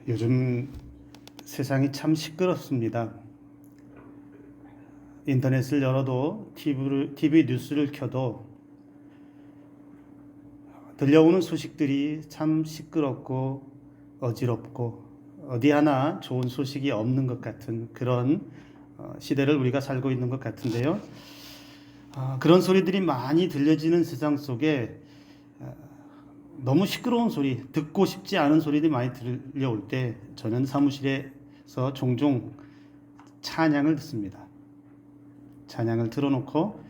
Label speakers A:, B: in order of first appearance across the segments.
A: 요즘 세상이 참 시끄럽습니다. 인터넷을 열어도 TV 뉴스를 켜도 들려오는 소식들이 참 시끄럽고 어지럽고 어디 하나 좋은 소식이 없는 것 같은 그런 시대를 우리가 살고 있는 것 같은데요. 그런 소리들이 많이 들려지는 세상 속에 너무 시끄러운 소리, 듣고 싶지 않은 소리들이 많이 들려올 때 저는 사무실에서 종종 찬양을 듣습니다. 찬양을 틀어놓고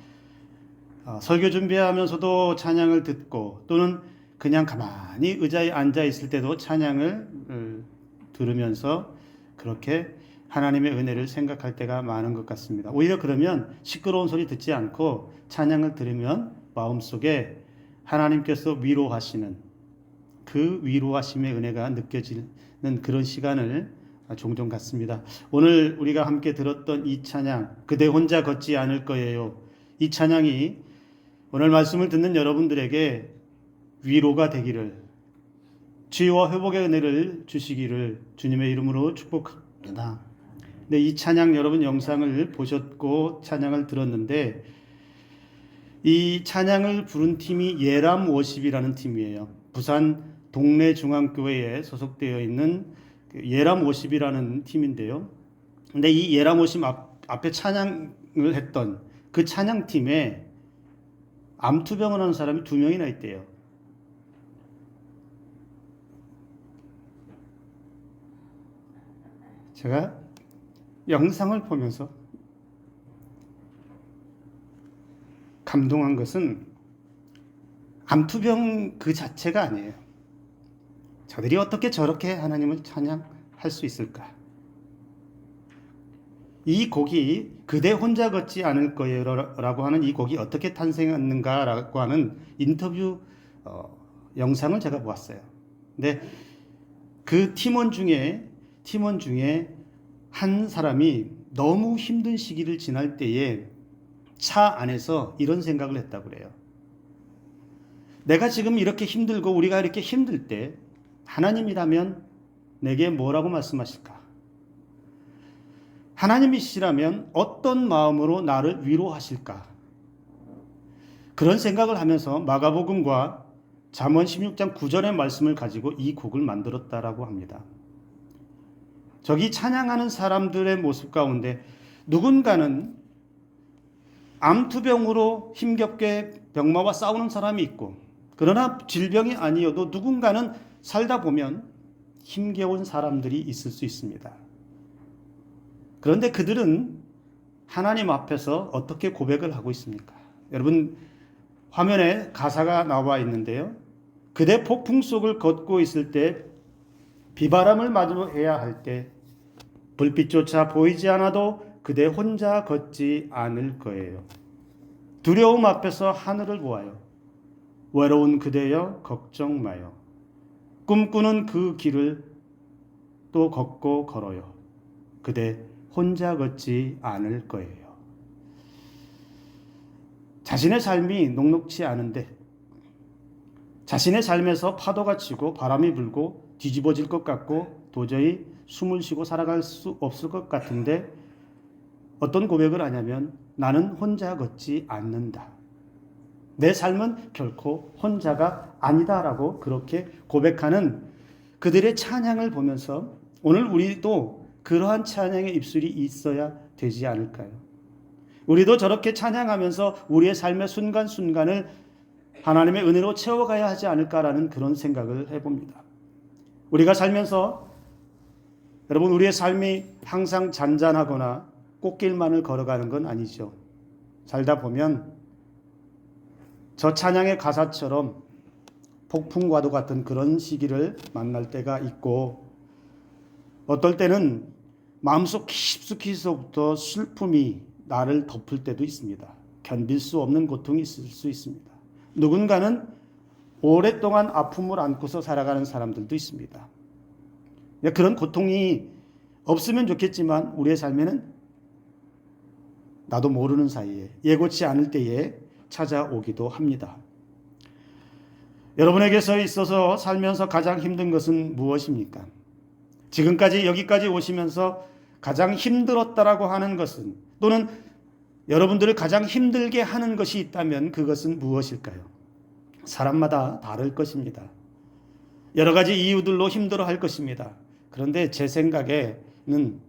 A: 설교 준비하면서도 찬양을 듣고 또는 그냥 가만히 의자에 앉아 있을 때도 찬양을 들으면서 그렇게 하나님의 은혜를 생각할 때가 많은 것 같습니다. 오히려 그러면 시끄러운 소리 듣지 않고 찬양을 들으면 마음속에 하나님께서 위로하시는 그 위로하심의 은혜가 느껴지는 그런 시간을 종종 갖습니다. 오늘 우리가 함께 들었던 이 찬양, 그대 혼자 걷지 않을 거예요. 이 찬양이 오늘 말씀을 듣는 여러분들에게 위로가 되기를, 치유와 회복의 은혜를 주시기를 주님의 이름으로 축복합니다. 네, 이 찬양 여러분 영상을 보셨고 찬양을 들었는데 이 찬양을 부른 팀이 예람 워십이라는 팀이에요. 부산 동래 중앙교회에 소속되어 있는 예람 워십이라는 팀인데요. 근데 이 예람 워십 앞에 찬양을 했던 그 찬양팀에 암투병을 하는 사람이 2명이나 있대요. 제가 영상을 보면서 감동한 것은 암투병 그 자체가 아니에요. 저들이 어떻게 저렇게 하나님을 찬양할 수 있을까? 이 곡이 그대 혼자 걷지 않을 거예요 라고 하는 이 곡이 어떻게 탄생했는가 라고 하는 인터뷰 영상을 제가 보았어요. 근데 그 팀원 중에 한 사람이 너무 힘든 시기를 지날 때에 차 안에서 이런 생각을 했다고 그래요. 내가 지금 이렇게 힘들고 우리가 이렇게 힘들 때 하나님이라면 내게 뭐라고 말씀하실까? 하나님이시라면 어떤 마음으로 나를 위로하실까? 그런 생각을 하면서 마가복음과 잠언 16장 9절의 말씀을 가지고 이 곡을 만들었다라고 합니다. 저기 찬양하는 사람들의 모습 가운데 누군가는 암투병으로 힘겹게 병마와 싸우는 사람이 있고, 그러나 질병이 아니어도 누군가는 살다 보면 힘겨운 사람들이 있을 수 있습니다. 그런데 그들은 하나님 앞에서 어떻게 고백을 하고 있습니까? 여러분 화면에 가사가 나와 있는데요. 그대 폭풍 속을 걷고 있을 때, 비바람을 마주해야 할 때, 불빛조차 보이지 않아도 그대 혼자 걷지 않을 거예요. 두려움 앞에서 하늘을 보아요. 외로운 그대여 걱정 마요. 꿈꾸는 그 길을 또 걷고 걸어요. 그대 혼자 걷지 않을 거예요. 자신의 삶이 녹록치 않은데, 자신의 삶에서 파도가 치고 바람이 불고 뒤집어질 것 같고 도저히 숨을 쉬고 살아갈 수 없을 것 같은데 어떤 고백을 하냐면 나는 혼자 걷지 않는다. 내 삶은 결코 혼자가 아니다라고 그렇게 고백하는 그들의 찬양을 보면서 오늘 우리도 그러한 찬양의 입술이 있어야 되지 않을까요? 우리도 저렇게 찬양하면서 우리의 삶의 순간순간을 하나님의 은혜로 채워가야 하지 않을까라는 그런 생각을 해봅니다. 우리가 살면서 여러분 우리의 삶이 항상 잔잔하거나 꽃길만을 걸어가는 건 아니죠. 살다 보면 저 찬양의 가사처럼 폭풍과도 같은 그런 시기를 만날 때가 있고, 어떨 때는 마음속 깊숙이서부터 슬픔이 나를 덮을 때도 있습니다. 견딜 수 없는 고통이 있을 수 있습니다. 누군가는 오랫동안 아픔을 안고서 살아가는 사람들도 있습니다. 그런 고통이 없으면 좋겠지만 우리의 삶에는 나도 모르는 사이에 예고치 않을 때에 찾아오기도 합니다. 여러분에게서 있어서 살면서 가장 힘든 것은 무엇입니까? 지금까지 여기까지 오시면서 가장 힘들었다라고 하는 것은, 또는 여러분들을 가장 힘들게 하는 것이 있다면 그것은 무엇일까요? 사람마다 다를 것입니다. 여러 가지 이유들로 힘들어할 것입니다. 그런데 제 생각에는,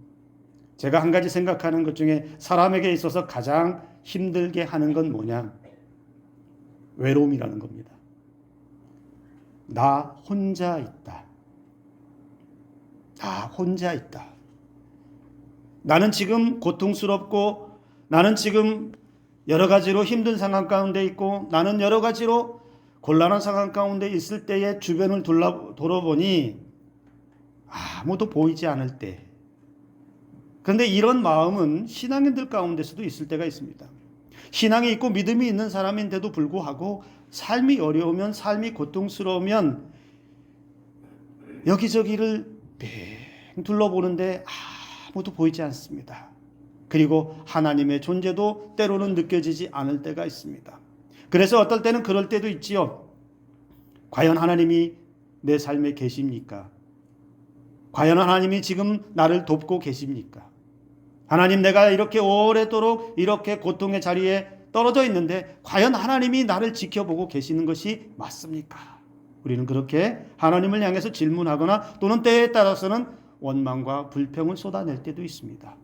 A: 제가 한 가지 생각하는 것 중에 사람에게 있어서 가장 힘들게 하는 건 뭐냐? 외로움이라는 겁니다. 나 혼자 있다. 나 혼자 있다. 나는 지금 고통스럽고, 나는 지금 여러 가지로 힘든 상황 가운데 있고, 나는 여러 가지로 곤란한 상황 가운데 있을 때에 주변을 돌아보니 아무도 보이지 않을 때. 그런데 이런 마음은 신앙인들 가운데서도 있을 때가 있습니다. 신앙이 있고 믿음이 있는 사람인데도 불구하고 삶이 어려우면, 삶이 고통스러우면 여기저기를 빙 둘러보는데 아무도 보이지 않습니다. 그리고 하나님의 존재도 때로는 느껴지지 않을 때가 있습니다. 그래서 어떨 때는 그럴 때도 있지요. 과연 하나님이 내 삶에 계십니까? 과연 하나님이 지금 나를 돕고 계십니까? 하나님, 내가 이렇게 오래도록 이렇게 고통의 자리에 떨어져 있는데 과연 하나님이 나를 지켜보고 계시는 것이 맞습니까? 우리는 그렇게 하나님을 향해서 질문하거나 또는 때에 따라서는 원망과 불평을 쏟아낼 때도 있습니다.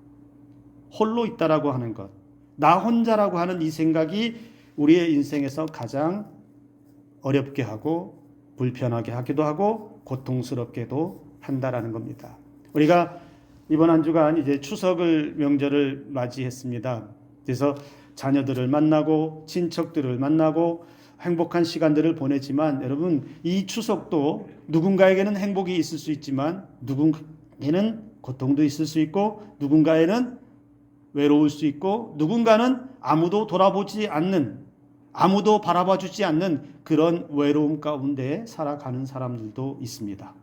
A: 홀로 있다라고 하는 것, 나 혼자라고 하는 이 생각이 우리의 인생에서 가장 어렵게 하고 불편하게 하기도 하고 고통스럽게도 한다라는 겁니다. 우리가 이번 한 주간 이제 추석을 명절을 맞이했습니다. 그래서 자녀들을 만나고 친척들을 만나고 행복한 시간들을 보내지만, 여러분, 이 추석도 누군가에게는 행복이 있을 수 있지만 누군가에게는 고통도 있을 수 있고, 누군가에는 외로울 수 있고, 누군가는 아무도 돌아보지 않는, 아무도 바라봐 주지 않는 그런 외로움 가운데 살아가는 사람들도 있습니다.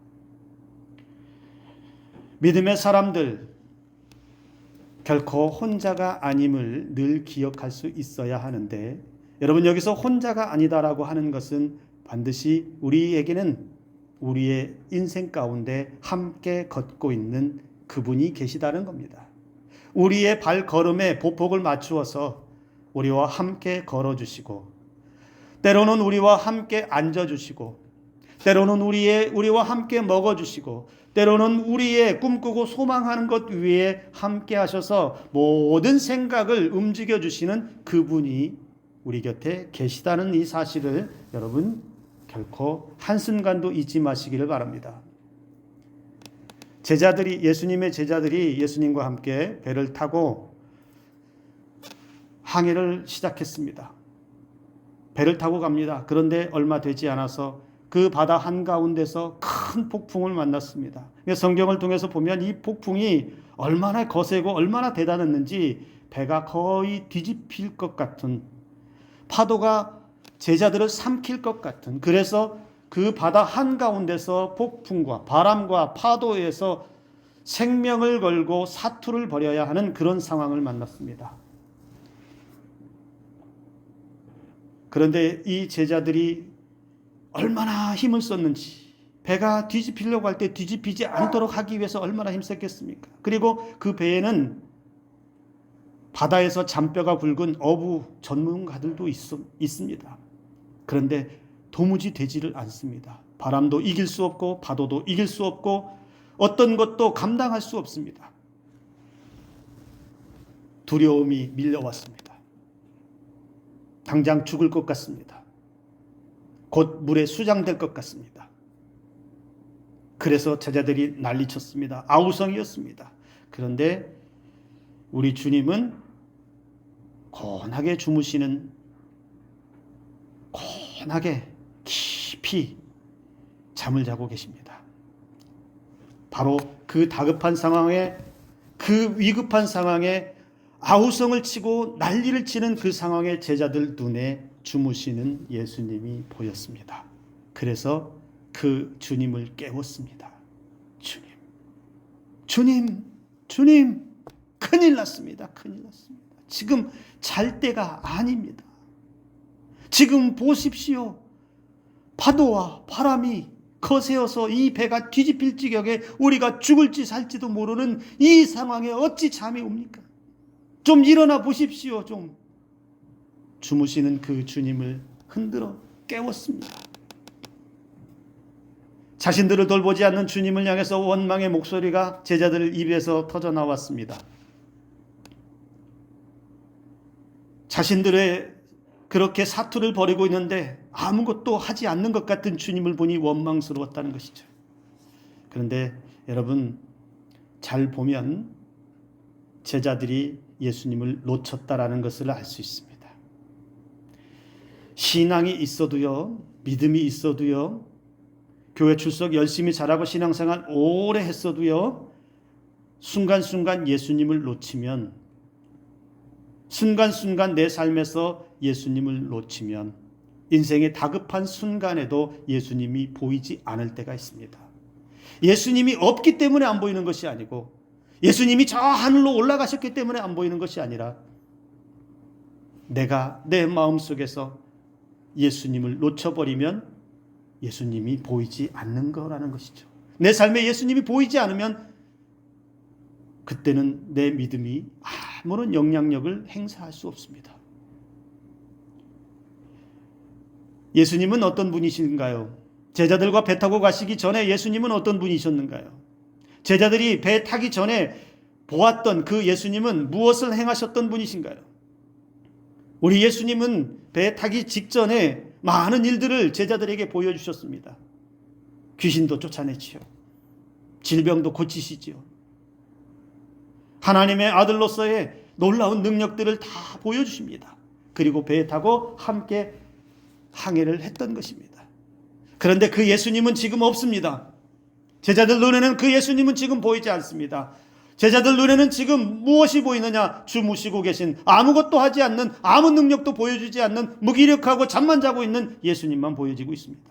A: 믿음의 사람들, 결코 혼자가 아님을 늘 기억할 수 있어야 하는데, 여러분, 여기서 혼자가 아니다라고 하는 것은 반드시 우리에게는 우리의 인생 가운데 함께 걷고 있는 그분이 계시다는 겁니다. 우리의 발걸음에 보폭을 맞추어서 우리와 함께 걸어주시고, 때로는 우리와 함께 앉아주시고, 때로는 우리와 함께 먹어주시고, 때로는 우리의 꿈꾸고 소망하는 것 위에 함께 하셔서 모든 생각을 움직여 주시는 그분이 우리 곁에 계시다는 이 사실을 여러분 결코 한순간도 잊지 마시기를 바랍니다. 예수님의 제자들이 예수님과 함께 배를 타고 항해를 시작했습니다. 배를 타고 갑니다. 그런데 얼마 되지 않아서 그 바다 한가운데서 큰 폭풍을 만났습니다. 성경을 통해서 보면 이 폭풍이 얼마나 거세고 얼마나 대단했는지 배가 거의 뒤집힐 것 같은, 파도가 제자들을 삼킬 것 같은, 그래서 그 바다 한가운데서 폭풍과 바람과 파도에서 생명을 걸고 사투를 벌여야 하는 그런 상황을 만났습니다. 그런데 이 제자들이 얼마나 힘을 썼는지, 배가 뒤집히려고 할 때 뒤집히지 않도록 하기 위해서 얼마나 힘썼겠습니까? 그리고 그 배에는 바다에서 잔뼈가 굵은 어부 전문가들도 있습니다. 그런데 도무지 되지를 않습니다. 바람도 이길 수 없고 파도도 이길 수 없고 어떤 것도 감당할 수 없습니다. 두려움이 밀려왔습니다. 당장 죽을 것 같습니다. 곧 물에 수장될 것 같습니다. 그래서 제자들이 난리쳤습니다. 아우성이었습니다. 그런데 우리 주님은 고운하게 깊이 잠을 자고 계십니다. 바로 그 다급한 상황에, 그 위급한 상황에 아우성을 치고 난리를 치는 그 상황에 제자들 눈에 주무시는 예수님이 보였습니다. 그래서 그 주님을 깨웠습니다. 주님, 큰일 났습니다. 지금 잘 때가 아닙니다. 지금 보십시오. 파도와 바람이 거세어서 이 배가 뒤집힐 지경에 우리가 죽을지 살지도 모르는 이 상황에 어찌 잠이 옵니까? 좀 일어나 보십시오. 좀. 주무시는 그 주님을 흔들어 깨웠습니다. 자신들을 돌보지 않는 주님을 향해서 원망의 목소리가 제자들 입에서 터져 나왔습니다. 자신들의 그렇게 사투를 벌이고 있는데 아무것도 하지 않는 것 같은 주님을 보니 원망스러웠다는 것이죠. 그런데 여러분, 잘 보면 제자들이 예수님을 놓쳤다라는 것을 알 수 있습니다. 신앙이 있어도요, 믿음이 있어도요, 교회 출석 열심히 잘하고 신앙생활 오래 했어도요, 순간순간 예수님을 놓치면, 순간순간 내 삶에서 예수님을 놓치면 인생의 다급한 순간에도 예수님이 보이지 않을 때가 있습니다. 예수님이 없기 때문에 안 보이는 것이 아니고, 예수님이 저 하늘로 올라가셨기 때문에 안 보이는 것이 아니라, 내가 내 마음속에서 예수님을 놓쳐버리면 예수님이 보이지 않는 거라는 것이죠. 내 삶에 예수님이 보이지 않으면 그때는 내 믿음이 아무런 영향력을 행사할 수 없습니다. 예수님은 어떤 분이신가요? 제자들과 배 타고 가시기 전에 예수님은 어떤 분이셨는가요? 제자들이 배 타기 전에 보았던 그 예수님은 무엇을 행하셨던 분이신가요? 우리 예수님은 배 타기 직전에 많은 일들을 제자들에게 보여주셨습니다. 귀신도 쫓아내지요. 질병도 고치시지요. 하나님의 아들로서의 놀라운 능력들을 다 보여주십니다. 그리고 배에 타고 함께 항해를 했던 것입니다. 그런데 그 예수님은 지금 없습니다. 제자들 눈에는 그 예수님은 지금 보이지 않습니다. 제자들 눈에는 지금 무엇이 보이느냐? 주무시고 계신, 아무것도 하지 않는, 아무 능력도 보여주지 않는, 무기력하고 잠만 자고 있는 예수님만 보여지고 있습니다.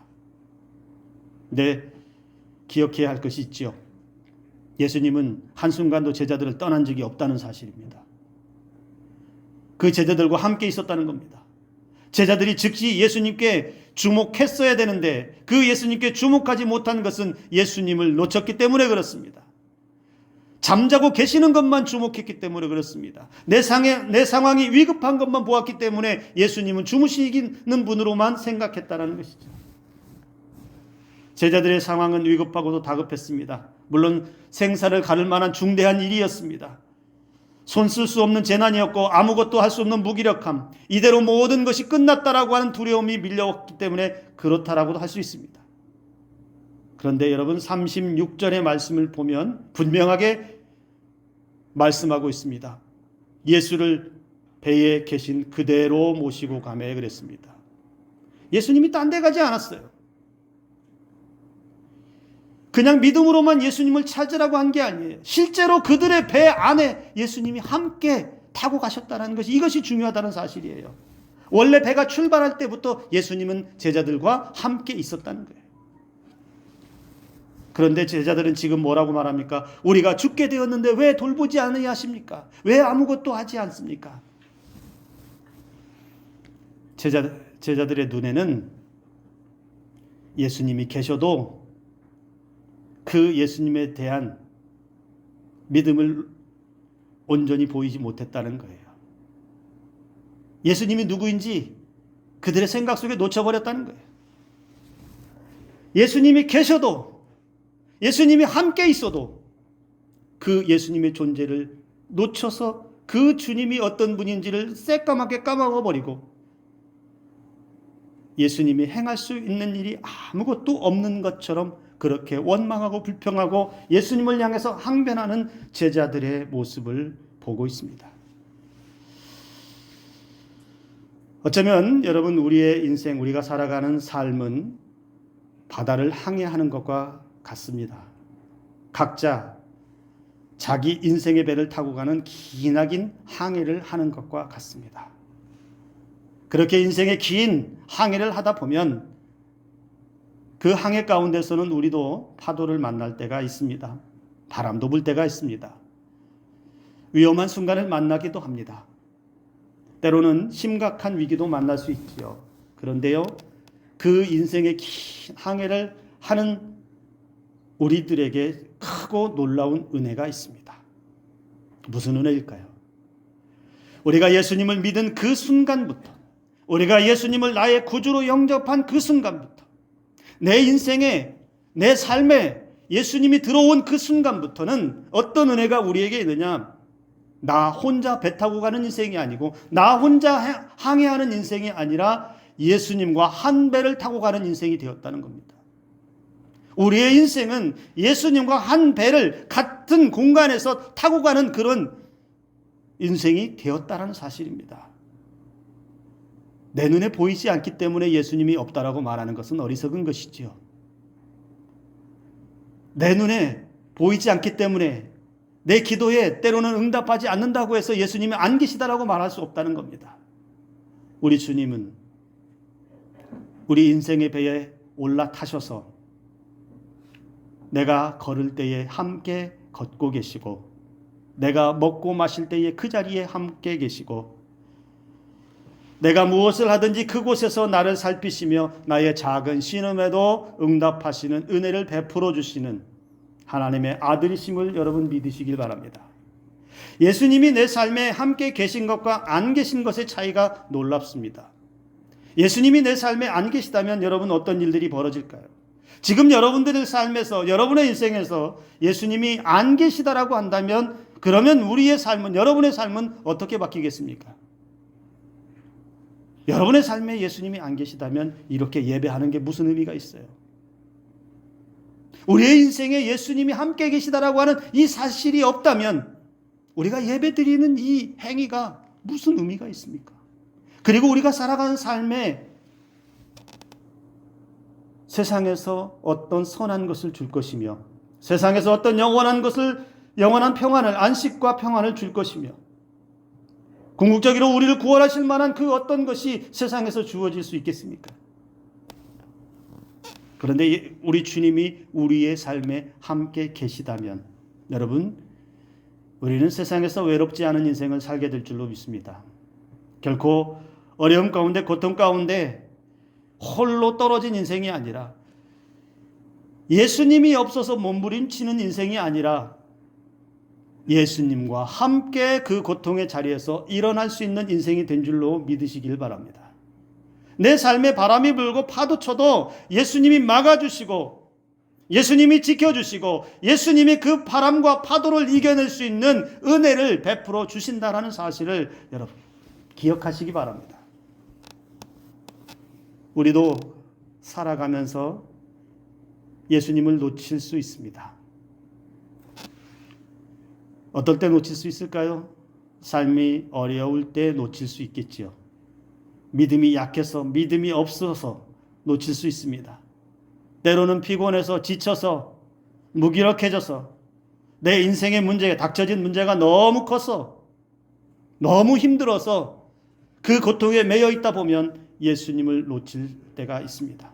A: 네, 기억해야 할 것이 있지요. 예수님은 한순간도 제자들을 떠난 적이 없다는 사실입니다. 그 제자들과 함께 있었다는 겁니다. 제자들이 즉시 예수님께 주목했어야 되는데 그 예수님께 주목하지 못한 것은 예수님을 놓쳤기 때문에 그렇습니다. 잠자고 계시는 것만 주목했기 때문에 그렇습니다. 내 상황이 위급한 것만 보았기 때문에 예수님은 주무시는 분으로만 생각했다는 것이죠. 제자들의 상황은 위급하고도 다급했습니다. 물론 생사를 가를 만한 중대한 일이었습니다. 손 쓸 수 없는 재난이었고 아무것도 할 수 없는 무기력함, 이대로 모든 것이 끝났다라고 하는 두려움이 밀려왔기 때문에 그렇다라고도 할 수 있습니다. 그런데 여러분, 36절의 말씀을 보면 분명하게 말씀하고 있습니다. 예수를 배에 계신 그대로 모시고 가매 그랬습니다. 예수님이 딴 데 가지 않았어요. 그냥 믿음으로만 예수님을 찾으라고 한 게 아니에요. 실제로 그들의 배 안에 예수님이 함께 타고 가셨다는 것이, 이것이 중요하다는 사실이에요. 원래 배가 출발할 때부터 예수님은 제자들과 함께 있었다는 거예요. 그런데 제자들은 지금 뭐라고 말합니까? 우리가 죽게 되었는데 왜 돌보지 않으십니까? 왜 아무것도 하지 않습니까? 제자들의 눈에는 예수님이 계셔도 그 예수님에 대한 믿음을 온전히 보이지 못했다는 거예요. 예수님이 누구인지 그들의 생각 속에 놓쳐버렸다는 거예요. 예수님이 계셔도, 예수님이 함께 있어도 그 예수님의 존재를 놓쳐서 그 주님이 어떤 분인지를 새까맣게 까먹어버리고 예수님이 행할 수 있는 일이 아무것도 없는 것처럼 그렇게 원망하고 불평하고 예수님을 향해서 항변하는 제자들의 모습을 보고 있습니다. 어쩌면 여러분, 우리의 인생, 우리가 살아가는 삶은 바다를 항해하는 것과 같습니다. 각자 자기 인생의 배를 타고 가는 기나긴 항해를 하는 것과 같습니다. 그렇게 인생의 긴 항해를 하다 보면 그 항해 가운데서는 우리도 파도를 만날 때가 있습니다. 바람도 불 때가 있습니다. 위험한 순간을 만나기도 합니다. 때로는 심각한 위기도 만날 수 있지요. 그런데요, 그 인생의 긴 항해를 하는 우리들에게 크고 놀라운 은혜가 있습니다. 무슨 은혜일까요? 우리가 예수님을 믿은 그 순간부터, 우리가 예수님을 나의 구주로 영접한 그 순간부터, 내 인생에, 내 삶에 예수님이 들어온 그 순간부터는 어떤 은혜가 우리에게 있느냐? 나 혼자 배 타고 가는 인생이 아니고, 나 혼자 항해하는 인생이 아니라 예수님과 한 배를 타고 가는 인생이 되었다는 겁니다. 우리의 인생은 예수님과 한 배를 같은 공간에서 타고 가는 그런 인생이 되었다는 사실입니다. 내 눈에 보이지 않기 때문에 예수님이 없다라고 말하는 것은 어리석은 것이지요. 내 눈에 보이지 않기 때문에 내 기도에 때로는 응답하지 않는다고 해서 예수님이 안 계시다라고 말할 수 없다는 겁니다. 우리 주님은 우리 인생의 배에 올라타셔서 내가 걸을 때에 함께 걷고 계시고, 내가 먹고 마실 때에 그 자리에 함께 계시고, 내가 무엇을 하든지 그곳에서 나를 살피시며 나의 작은 신음에도 응답하시는 은혜를 베풀어 주시는 하나님의 아들이심을 여러분 믿으시길 바랍니다. 예수님이 내 삶에 함께 계신 것과 안 계신 것의 차이가 놀랍습니다. 예수님이 내 삶에 안 계시다면 여러분 어떤 일들이 벌어질까요? 지금 여러분들의 삶에서, 여러분의 인생에서 예수님이 안 계시다라고 한다면, 그러면 우리의 삶은, 여러분의 삶은 어떻게 바뀌겠습니까? 여러분의 삶에 예수님이 안 계시다면 이렇게 예배하는 게 무슨 의미가 있어요? 우리의 인생에 예수님이 함께 계시다라고 하는 이 사실이 없다면 우리가 예배 드리는 이 행위가 무슨 의미가 있습니까? 그리고 우리가 살아가는 삶에 세상에서 어떤 선한 것을 줄 것이며, 세상에서 어떤 영원한 평안을, 안식과 평안을 줄 것이며, 궁극적으로 우리를 구원하실 만한 그 어떤 것이 세상에서 주어질 수 있겠습니까? 그런데 우리 주님이 우리의 삶에 함께 계시다면 여러분, 우리는 세상에서 외롭지 않은 인생을 살게 될 줄로 믿습니다. 결코 어려움 가운데, 고통 가운데 홀로 떨어진 인생이 아니라, 예수님이 없어서 몸부림치는 인생이 아니라 예수님과 함께 그 고통의 자리에서 일어날 수 있는 인생이 된 줄로 믿으시길 바랍니다. 내 삶에 바람이 불고 파도 쳐도 예수님이 막아주시고, 예수님이 지켜주시고, 예수님이 그 바람과 파도를 이겨낼 수 있는 은혜를 베풀어 주신다는 사실을 여러분 기억하시기 바랍니다. 우리도 살아가면서 예수님을 놓칠 수 있습니다. 어떨 때 놓칠 수 있을까요? 삶이 어려울 때 놓칠 수 있겠지요. 믿음이 약해서, 믿음이 없어서 놓칠 수 있습니다. 때로는 피곤해서, 지쳐서, 무기력해져서, 내 인생의 문제가, 닥쳐진 문제가 너무 커서, 너무 힘들어서 그 고통에 매여 있다 보면 예수님을 놓칠 때가 있습니다.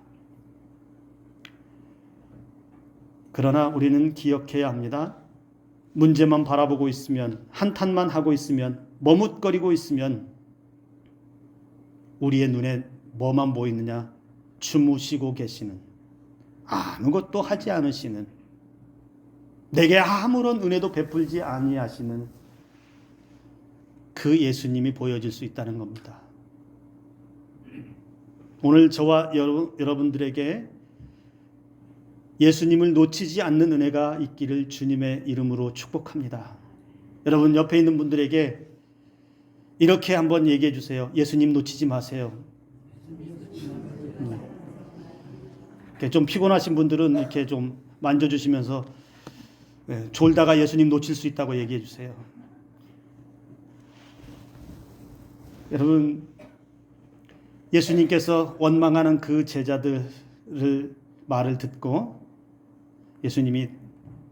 A: 그러나 우리는 기억해야 합니다. 문제만 바라보고 있으면, 한탄만 하고 있으면, 머뭇거리고 있으면 우리의 눈에 뭐만 보이느냐? 주무시고 계시는, 아무것도 하지 않으시는, 내게 아무런 은혜도 베풀지 아니하시는 그 예수님이 보여질 수 있다는 겁니다. 오늘 저와 여러분들에게 예수님을 놓치지 않는 은혜가 있기를 주님의 이름으로 축복합니다. 여러분 옆에 있는 분들에게 이렇게 한번 얘기해 주세요. 예수님 놓치지 마세요. 좀 피곤하신 분들은 이렇게 좀 만져주시면서 졸다가 예수님 놓칠 수 있다고 얘기해 주세요. 여러분, 예수님께서 원망하는 그 제자들을 말을 듣고 예수님이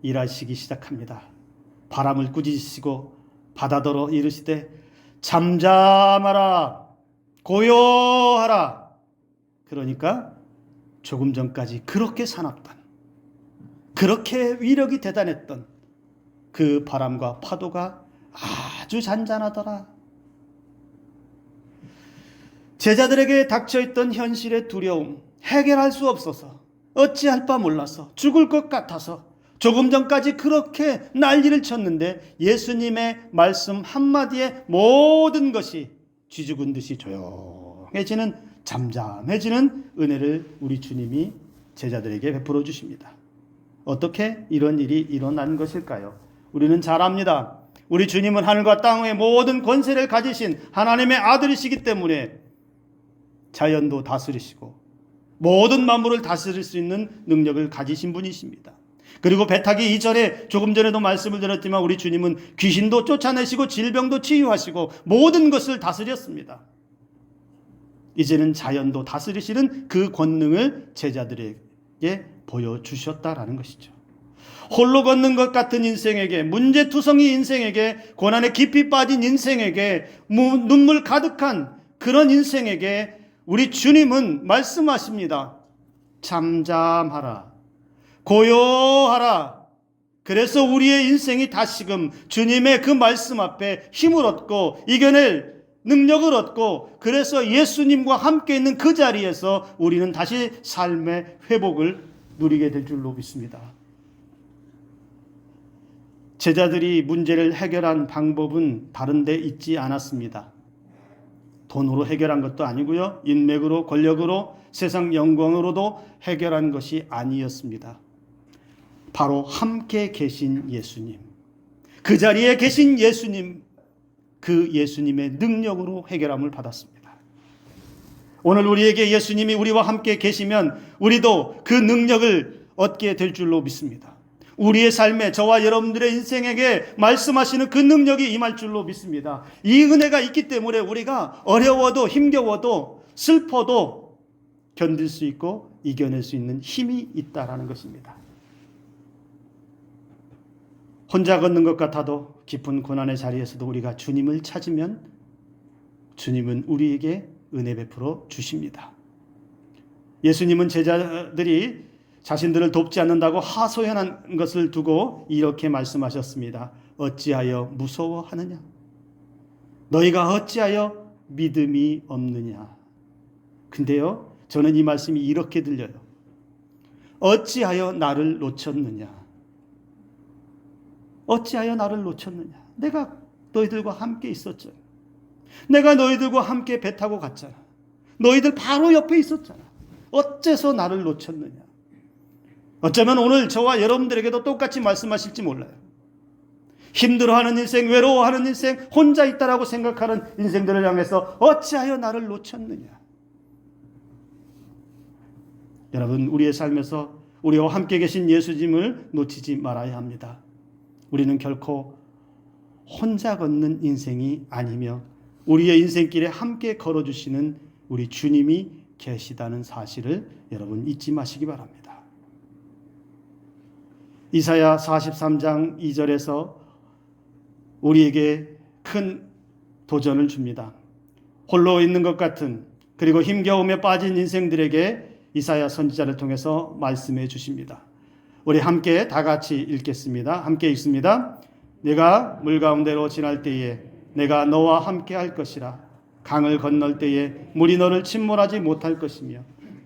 A: 일하시기 시작합니다. 바람을 꾸짖으시고 바다더러 이르시되 잠잠하라, 고요하라. 그러니까 조금 전까지 그렇게 사납던, 그렇게 위력이 대단했던 그 바람과 파도가 아주 잔잔하더라. 제자들에게 닥쳐있던 현실의 두려움, 해결할 수 없어서 어찌할 바 몰라서 죽을 것 같아서 조금 전까지 그렇게 난리를 쳤는데 예수님의 말씀 한마디에 모든 것이 쥐죽은 듯이 조용해지는, 잠잠해지는 은혜를 우리 주님이 제자들에게 베풀어 주십니다. 어떻게 이런 일이 일어난 것일까요? 우리는 잘 압니다. 우리 주님은 하늘과 땅의 모든 권세를 가지신 하나님의 아들이시기 때문에 자연도 다스리시고 모든 만물을 다스릴 수 있는 능력을 가지신 분이십니다. 그리고 배타기 이전에 조금 전에도 말씀을 드렸지만 우리 주님은 귀신도 쫓아내시고 질병도 치유하시고 모든 것을 다스렸습니다. 이제는 자연도 다스리시는 그 권능을 제자들에게 보여주셨다라는 것이죠. 홀로 걷는 것 같은 인생에게, 문제투성이 인생에게, 고난에 깊이 빠진 인생에게, 눈물 가득한 그런 인생에게 우리 주님은 말씀하십니다. 잠잠하라, 고요하라. 그래서 우리의 인생이 다시금 주님의 그 말씀 앞에 힘을 얻고 이겨낼 능력을 얻고, 그래서 예수님과 함께 있는 그 자리에서 우리는 다시 삶의 회복을 누리게 될 줄로 믿습니다. 제자들이 문제를 해결한 방법은 다른 데 있지 않았습니다. 돈으로 해결한 것도 아니고요, 인맥으로, 권력으로, 세상 영광으로도 해결한 것이 아니었습니다. 바로 함께 계신 예수님, 그 자리에 계신 예수님, 그 예수님의 능력으로 해결함을 받았습니다. 오늘 우리에게 예수님이 우리와 함께 계시면 우리도 그 능력을 얻게 될 줄로 믿습니다. 우리의 삶에, 저와 여러분들의 인생에게 말씀하시는 그 능력이 임할 줄로 믿습니다. 이 은혜가 있기 때문에 우리가 어려워도 힘겨워도 슬퍼도 견딜 수 있고 이겨낼 수 있는 힘이 있다라는 것입니다. 혼자 걷는 것 같아도 깊은 고난의 자리에서도 우리가 주님을 찾으면 주님은 우리에게 은혜 베풀어 주십니다. 예수님은 제자들이 자신들을 돕지 않는다고 하소연한 것을 두고 이렇게 말씀하셨습니다. 어찌하여 무서워하느냐? 너희가 어찌하여 믿음이 없느냐? 근데요, 저는 이 말씀이 이렇게 들려요. 어찌하여 나를 놓쳤느냐? 어찌하여 나를 놓쳤느냐? 내가 너희들과 함께 있었잖아. 내가 너희들과 함께 배 타고 갔잖아. 너희들 바로 옆에 있었잖아. 어째서 나를 놓쳤느냐? 어쩌면 오늘 저와 여러분들에게도 똑같이 말씀하실지 몰라요. 힘들어하는 인생, 외로워하는 인생, 혼자 있다라고 생각하는 인생들을 향해서 어찌하여 나를 놓쳤느냐? 여러분, 우리의 삶에서 우리와 함께 계신 예수님을 놓치지 말아야 합니다. 우리는 결코 혼자 걷는 인생이 아니며 우리의 인생길에 함께 걸어주시는 우리 주님이 계시다는 사실을 여러분 잊지 마시기 바랍니다. 이사야 43장 2절에서 우리에게 큰 도전을 줍니다. 홀로 있는 것 같은, 그리고 힘겨움에 빠진 인생들에게 이사야 선지자를 통해서 말씀해 주십니다. 우리 함께 다 같이 읽겠습니다. 함께 읽습니다. 내가 물 가운데로 지날 때에 내가 너와 함께 할 것이라. 강을 건널 때에 물이 너를 침몰하지 못할 것이며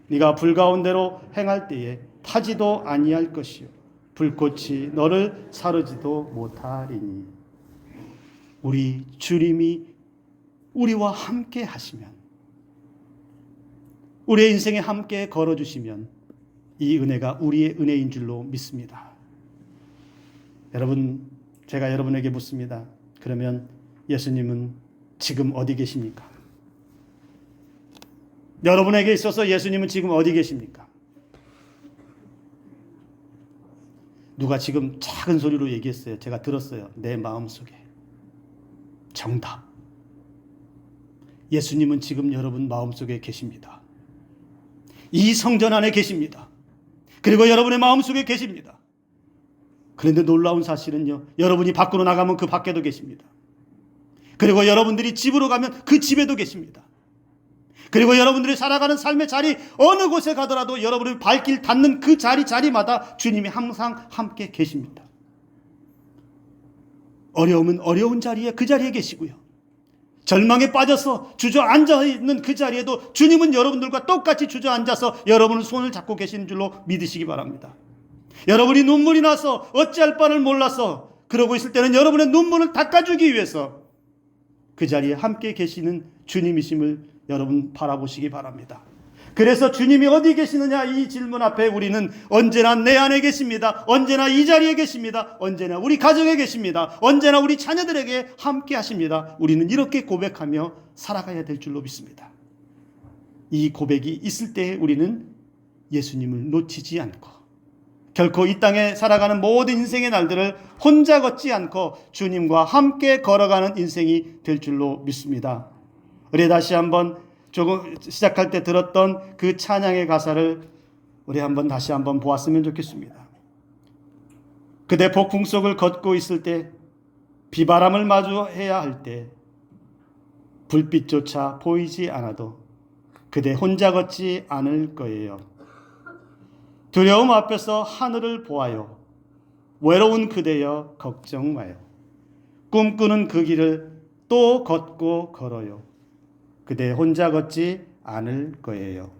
A: 네가 불 가운데로 행할 때에 타지도 아니할 것이요 불꽃이 너를 사르지도 못하리니. 우리 주님이 우리와 함께 하시면, 우리의 인생에 함께 걸어주시면 이 은혜가 우리의 은혜인 줄로 믿습니다. 여러분, 제가 여러분에게 묻습니다. 그러면 예수님은 지금 어디 계십니까? 여러분에게 있어서 예수님은 지금 어디 계십니까? 누가 지금 작은 소리로 얘기했어요. 제가 들었어요. 내 마음속에. 정답. 예수님은 지금 여러분 마음속에 계십니다. 이 성전 안에 계십니다. 그리고 여러분의 마음속에 계십니다. 그런데 놀라운 사실은요, 여러분이 밖으로 나가면 그 밖에도 계십니다. 그리고 여러분들이 집으로 가면 그 집에도 계십니다. 그리고 여러분들이 살아가는 삶의 자리, 어느 곳에 가더라도 여러분의 발길 닿는 그 자리마다 주님이 항상 함께 계십니다. 어려움은 어려운 자리에, 그 자리에 계시고요. 절망에 빠져서 주저앉아 있는 그 자리에도 주님은 여러분들과 똑같이 주저앉아서 여러분의 손을 잡고 계시는 줄로 믿으시기 바랍니다. 여러분이 눈물이 나서 어찌할 바를 몰라서 그러고 있을 때는 여러분의 눈물을 닦아주기 위해서 그 자리에 함께 계시는 주님이심을 여러분 바라보시기 바랍니다. 그래서 주님이 어디 계시느냐 이 질문 앞에 우리는 언제나 내 안에 계십니다. 언제나 이 자리에 계십니다. 언제나 우리 가정에 계십니다. 언제나 우리 자녀들에게 함께 하십니다. 우리는 이렇게 고백하며 살아가야 될 줄로 믿습니다. 이 고백이 있을 때 우리는 예수님을 놓치지 않고 결코 이 땅에 살아가는 모든 인생의 날들을 혼자 걷지 않고 주님과 함께 걸어가는 인생이 될 줄로 믿습니다. 우리 다시 한번 조금 시작할 때 들었던 그 찬양의 가사를 우리 다시 한번 보았으면 좋겠습니다. 그대 폭풍 속을 걷고 있을 때, 비바람을 마주해야 할 때, 불빛조차 보이지 않아도 그대 혼자 걷지 않을 거예요. 두려움 앞에서 하늘을 보아요. 외로운 그대여 걱정 마요. 꿈꾸는 그 길을 또 걷고 걸어요. 그대 혼자 걷지 않을 거예요.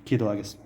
A: 기도하겠습니다.